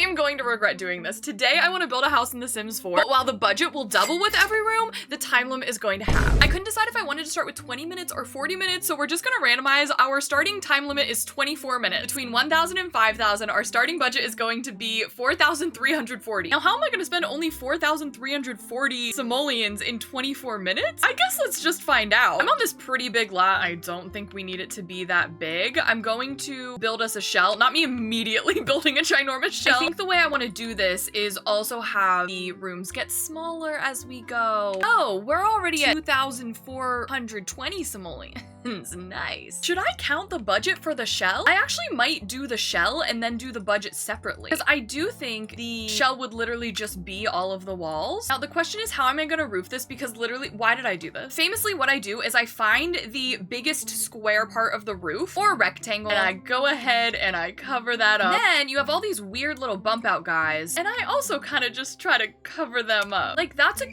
am going to regret doing this. Today, I want to build a house in The Sims 4, but while the budget will double with every room, the time limit is going to halve. I couldn't decide if I wanted to start with 20 minutes or 40 minutes, so we're just gonna randomize. Our starting time limit is 24 minutes. Between 1,000 and 5,000, our starting budget is going to be 4,340. Now, how am I gonna spend only 4,340 simoleons in 24 minutes? I guess let's just find out. I'm on this pretty big lot. I don't think we need it to be that big. I'm going to build us a shell, not me immediately building a ginormous shell. I think the way I want to do this is also have the rooms get smaller as we go. Oh, we're already at 2,420 simoleons. Nice. Should I count the budget for the shell? I actually might do the shell and then do the budget separately, because I do think the shell would literally just be all of the walls. Now the question is, how am I gonna roof this? Because literally, why did I do this? Famously, what I do is I find the biggest square part of the roof or rectangle and I go ahead and I cover that up. Then you have all these weird little bump out guys and I also kind of just try to cover them up. Like, that's a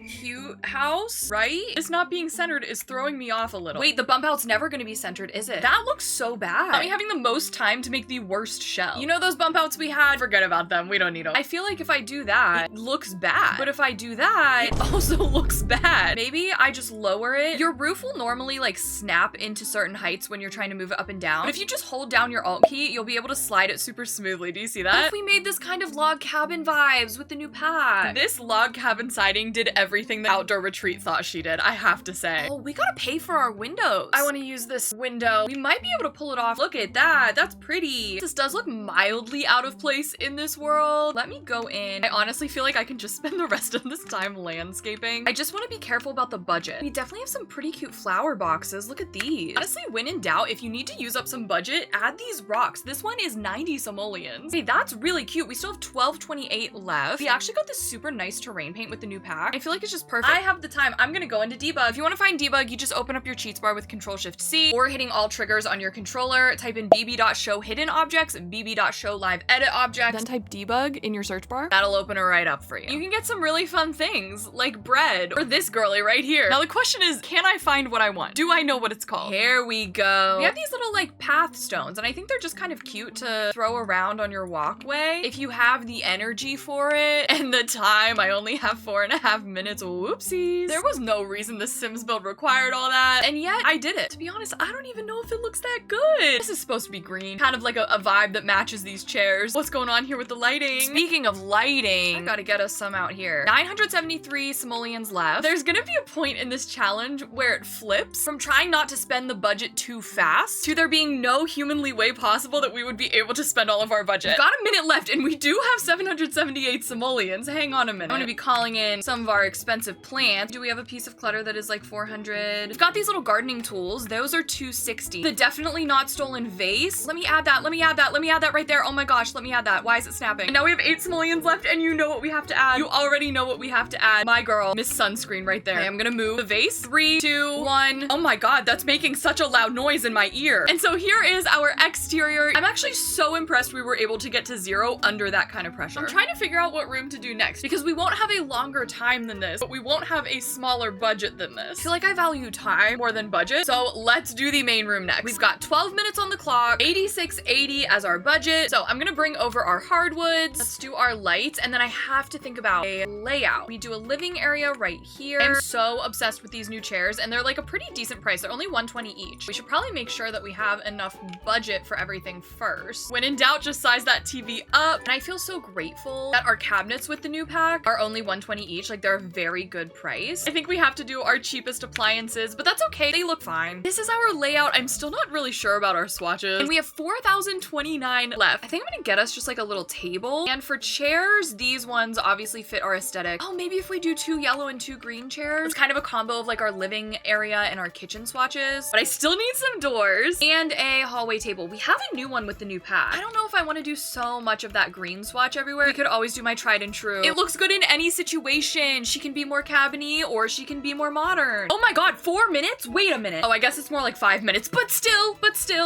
cute house, right? It's not being centered is throwing me off a little. Wait, the bump out's never gonna be centered, is it? That looks so bad. I'm having the most time to make the worst shell. You know those bump outs we had? Forget about them. We don't need them. I feel like if I do that, it looks bad. But if I do that, it also looks bad. Maybe I just lower it. Your roof will normally like snap into certain heights when you're trying to move it up and down. But if you just hold down your Alt key, you'll be able to slide it super smoothly. Do you see that? What if we made this kind of log cabin vibes with the new pack? This log cabin siding did everything the outdoor retreat thought she did, I have to say. Oh, we gotta pay for our windows. I want to use this window. We might be able to pull it off. Look at that. That's pretty. This does look mildly out of place in this world. Let me go in. I honestly feel like I can just spend the rest of this time landscaping. I just want to be careful about the budget. We definitely have some pretty cute flower boxes. Look at these. Honestly, when in doubt, if you need to use up some budget, add these rocks. This one is 90 simoleons. Hey, that's really cute. We still have 1228 left. We actually got this super nice terrain paint with the new pack. I feel like it's just perfect. I have the time. I'm gonna go into debug. If you want to find debug, you just open up your cheats bar with Control-Shift-C or hitting all triggers on your controller. Type in bb.show hidden objects, bb.show live edit objects, then type debug in your search bar. That'll open it right up for you. You can get some really fun things like bread or this girly right here. Now the question is, can I find what I want? Do I know what it's called? Here we go. We have these little like path stones and I think they're just kind of cute to throw around on your walkway if you have the energy for it and the time. I only have 4.5 minutes. Whoopsies. There was no reason the Sims build required all that, and yet I did it. To be honest, I don't even know if it looks that good. This is supposed to be green. Kind of like a vibe that matches these chairs. What's going on here with the lighting? Speaking of lighting, I gotta get us some out here. 973 simoleons left. There's gonna be a point in this challenge where it flips from trying not to spend the budget too fast to there being no humanly way possible that we would be able to spend all of our budget. We've got a minute left and we do have 778 simoleons. Hang on a minute. I'm gonna be calling in some of our expensive plants. Do we have a piece of clutter that is like 400? We've got these little gardening tools. Those are 260. The definitely not stolen vase. Let me add that. Let me add that. Let me add that right there. Oh my gosh, let me add that. Why is it snapping? And now we have 8 simoleons left and you know what we have to add. You already know what we have to add. My girl, Miss Sunscreen right there. Okay, I'm gonna move the vase. 3, 2, 1. Oh my god, that's making such a loud noise in my ear. And so here is our exterior. I'm actually so impressed we were able to get to 0 under that kind of pressure. I'm trying to figure out what room to do next because we won't have a longer time than this, but we won't have a smaller budget than this. I feel like I value time more than budget, so let's do the main room next. We've got 12 minutes on the clock, 8680 as our budget, so I'm gonna bring over our hardwoods. Let's do our lights, and then I have to think about a layout. We do a living area right here. I'm so obsessed with these new chairs, and they're like a pretty decent price. They're only 120 each. We should probably make sure that we have enough budget for everything first. When in doubt, just size that TV up. And I feel so grateful that our cabinets with the new pack are only 120 each. Like, they're a very good price. I think we have to do our cheapest appliances, but that's okay. They look fine. This is our layout. I'm still not really sure about our swatches. And we have 4,029 left. I think I'm gonna get us just like a little table. And for chairs, these ones obviously fit our aesthetic. Oh, maybe if we do 2 yellow and 2 green chairs. It's kind of a combo of like our living area and our kitchen swatches. But I still need some doors and a hallway table. We have a new one with the new pack. I don't know if I want to do so much of that green swatch everywhere. We could always do my tried and true. It looks good in any situation. She can be more cabiny or she can be more modern. Oh my god, 4 minutes? Wait a minute. Oh, I guess it's more like 5 minutes, but still.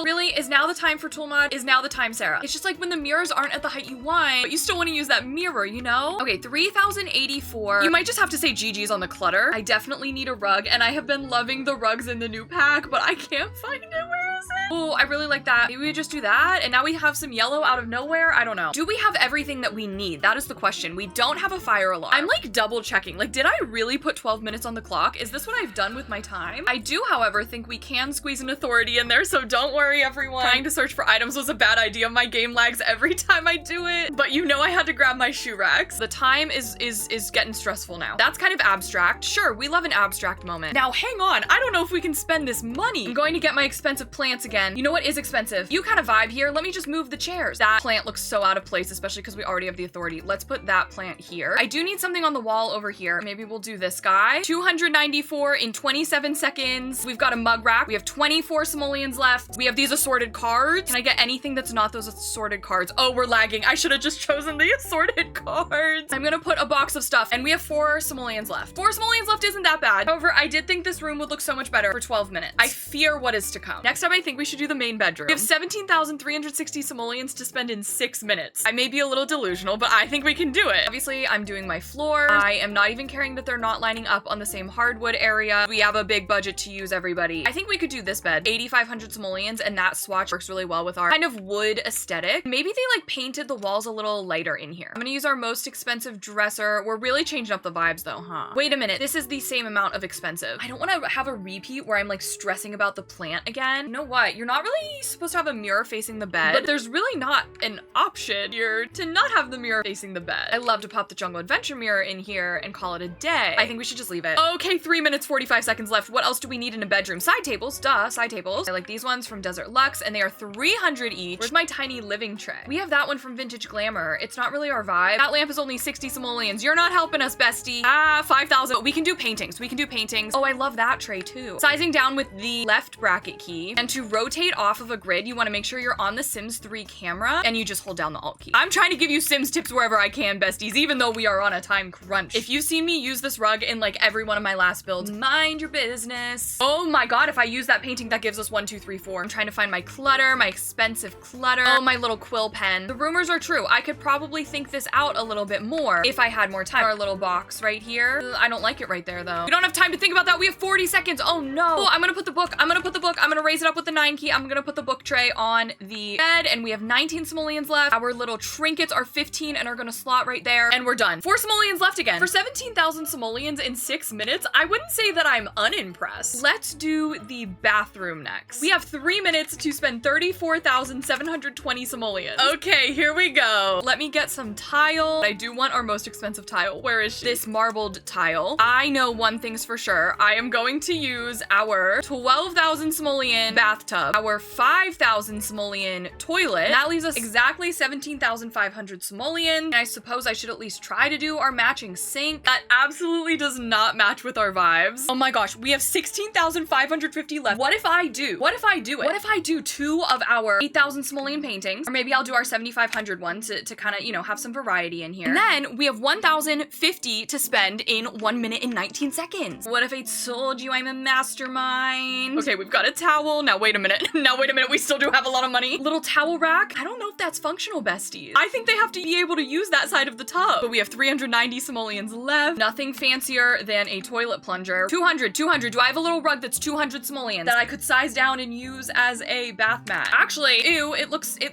Really, is now the time for tool mod? Is now the time, Sarah? It's just like when the mirrors aren't at the height you want, but you still want to use that mirror, you know? Okay, 3,084. You might just have to say GG's on the clutter. I definitely need a rug, and I have been loving the rugs in the new pack, but I can't find it. Where is Oh, I really like that. Maybe we just do that. And now we have some yellow out of nowhere. I don't know. Do we have everything that we need? That is the question. We don't have a fire alarm. I'm like double checking. Like, did I really put 12 minutes on the clock? Is this what I've done with my time? I do, however, think we can squeeze an authority in there, so don't worry, everyone. Trying to search for items was a bad idea. My game lags every time I do it. But you know I had to grab my shoe racks. The time is getting stressful now. That's kind of abstract. Sure, we love an abstract moment. Now, hang on. I don't know if we can spend this money. I'm going to get my expensive plants again. You know what is expensive? You kind of vibe here. Let me just move the chairs. That plant looks so out of place, especially because we already have the authority. Let's put that plant here. I do need something on the wall over here. Maybe we'll do this guy. 294 in 27 seconds. We've got a mug rack. We have 24 simoleons left. We have these assorted cards. Can I get anything that's not those assorted cards? Oh, we're lagging. I should have just chosen the assorted cards. I'm gonna put a box of stuff, and we have 4 simoleons left. 4 simoleons left isn't that bad. However, I did think this room would look so much better for 12 minutes. I fear what is to come. Next up, I think we should do the main bedroom. We have 17,360 simoleons to spend in 6 minutes. I may be a little delusional, but I think we can do it. Obviously, I'm doing my floor. I am not even caring that they're not lining up on the same hardwood area. We have a big budget to use, everybody. I think we could do this bed. 8,500 simoleons, and that swatch works really well with our kind of wood aesthetic. Maybe they like painted the walls a little lighter in here. I'm gonna use our most expensive dresser. We're really changing up the vibes though, huh? Wait a minute. This is the same amount of expensive. I don't want to have a repeat where I'm like stressing about the plant again. You know what? You're not really supposed to have a mirror facing the bed, but there's really not an option here to not have the mirror facing the bed. I love to pop the Jungle Adventure mirror in here and call it a day. I think we should just leave it. Okay, 3 minutes, 45 seconds left. What else do we need in a bedroom? Side tables, duh, side tables. I like these ones from Desert Luxe, and they are 300 each. Where's my tiny living tray? We have that one from Vintage Glamour. It's not really our vibe. That lamp is only 60 simoleons. You're not helping us, bestie. 5,000. We can do paintings. We can do paintings. Oh, I love that tray too. Sizing down with the left bracket key, and to rotate off of a grid, you want to make sure you're on the Sims 3 camera, and you just hold down the Alt key. I'm trying to give you Sims tips wherever I can, besties, even though we are on a time crunch. If you've seen me use this rug in like every one of my last builds, mind your business. Oh my god, if I use that painting, that gives us 1, 2, 3, 4. I'm trying to find my clutter, my expensive clutter. Oh, my little quill pen. The rumors are true. I could probably think this out a little bit more if I had more time. Our little box right here. I don't like it right there though. We don't have time to think about that. We have 40 seconds. Oh no. Oh, I'm gonna put the book. I'm gonna put the book. I'm gonna raise it up with the 9 key. I'm gonna put the book tray on the bed, and we have 19 simoleons left. Our little trinkets are 15 and are gonna slot right there, and we're done. 4 simoleons left again. For 17,000 simoleons in 6 minutes, I wouldn't say that I'm unimpressed. Let's do the bathroom next. We have 3 minutes to spend 34,720 simoleons. Okay, here we go. Let me get some tile. I do want our most expensive tile. Where is she? This marbled tile. I know one thing's for sure. I am going to use our 12,000 simoleon bathtub, our 5,000 simoleon toilet. That leaves us exactly 17,500 simoleon. And I suppose I should at least try to do our matching sink. That absolutely does not match with our vibes. Oh my gosh, we have 16,550 left. What if I do? What if I do it? What if I do 2 of our 8,000 simoleon paintings? Or maybe I'll do our 7,500 one to kind of, you know, have some variety in here. And then we have 1,050 to spend in 1 minute and 19 seconds. What if I told you I'm a mastermind? Okay, we've got a towel. Now wait a minute. Now wait a minute. We still do have a lot of money. Little towel rack. I don't know if that's functional, besties. I think they have to be able to use that side of the tub. But we have 390 simoleons left. Nothing fancier than a toilet plunger. 200. Do I have a little rug that's 200 simoleons that I could size down and use as a bath mat? Actually, ew, it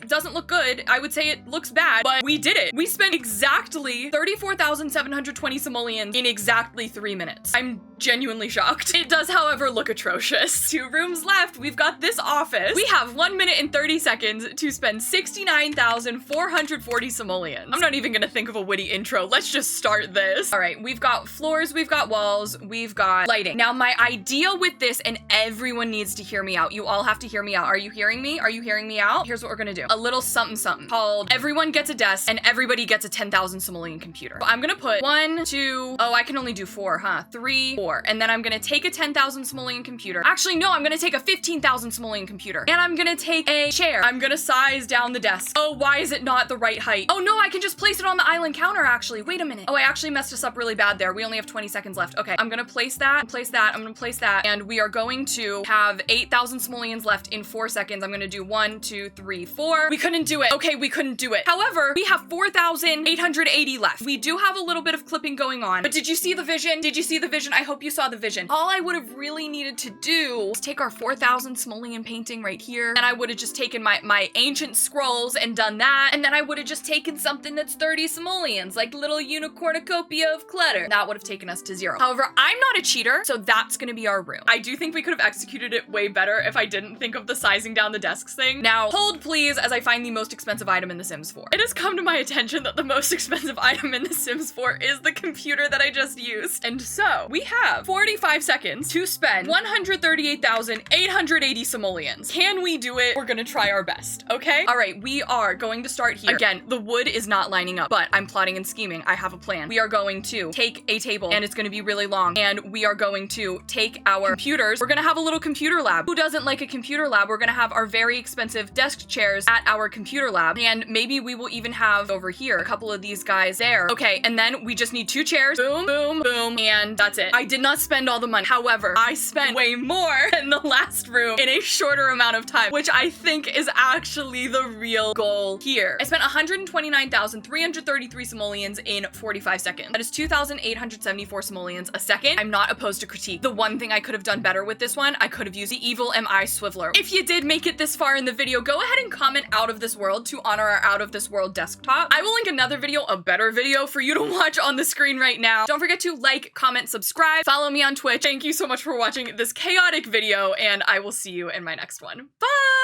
doesn't look good. I would say it looks bad, but we did it. We spent exactly 34,720 simoleons in exactly 3 minutes. I'm genuinely shocked. It does, however, look atrocious. 2 rooms left. We've got this office. We have 1 minute and 30 seconds to spend 69,440 simoleons. I'm not even gonna think of a witty intro. Let's just start this. All right, we've got floors, we've got walls, we've got lighting. Now, my idea with this, and everyone needs to hear me out. You all have to hear me out. Are you hearing me? Are you hearing me out? Here's what we're gonna do. A little something something called everyone gets a desk and everybody gets a 10,000 simoleon computer. So I'm gonna put 1, 2, oh, I can only do 4, huh? 3, 4. And then I'm gonna take a 10,000 simoleon computer. Actually, no, I'm gonna take a 15,000 simoleon computer. And I'm gonna take a chair. I'm gonna size down the desk. Oh, why is it not the right height? Oh no, I can just place it on the island counter, actually. Wait a minute. Oh, I actually messed us up really bad there. We only have 20 seconds left. Okay, I'm gonna place that, place that, I'm gonna place that, and we are going to have 8,000 simoleons left in 4 seconds. I'm gonna do 1, 2, 3, 4. We couldn't do it. Okay, we couldn't do it. However, we have 4,880 left. We do have a little bit of clipping going on, but did you see the vision? Did you see the vision? I hope you saw the vision. All I would have really needed to do is take our 4,000 simoleon simoleon painting right here. And I would have just taken my ancient scrolls and done that. And then I would have just taken something that's 30 simoleons, like little unicornucopia of clutter. That would have taken us to 0. However, I'm not a cheater, so that's gonna be our room. I do think we could have executed it way better if I didn't think of the sizing down the desks thing. Now, hold please as I find the most expensive item in The Sims 4. It has come to my attention that the most expensive item in The Sims 4 is the computer that I just used. And so, we have 45 seconds to spend 138,880 simoleons. Can we do it? We're gonna try our best, okay? All right, we are going to start here. Again, the wood is not lining up, but I'm plotting and scheming. I have a plan. We are going to take a table, and it's gonna be really long, and we are going to take our computers. We're gonna have a little computer lab. Who doesn't like a computer lab? We're gonna have our very expensive desk chairs at our computer lab, and maybe we will even have over here a couple of these guys there. Okay, and then we just need 2 chairs. Boom, boom, boom, and that's it. I did not spend all the money. However, I spent way more than the last room in a shorter amount of time, which I think is actually the real goal here. I spent 129,333 simoleons in 45 seconds. That is 2,874 simoleons a second. I'm not opposed to critique. The one thing I could have done better with this one, I could have used the evil MI swiveler. If you did make it this far in the video, go ahead and comment out of this world to honor our out of this world desktop. I will link another video, a better video for you to watch on the screen right now. Don't forget to like, comment, subscribe, follow me on Twitch. Thank you so much for watching this chaotic video, and I will see you in my next one. Bye!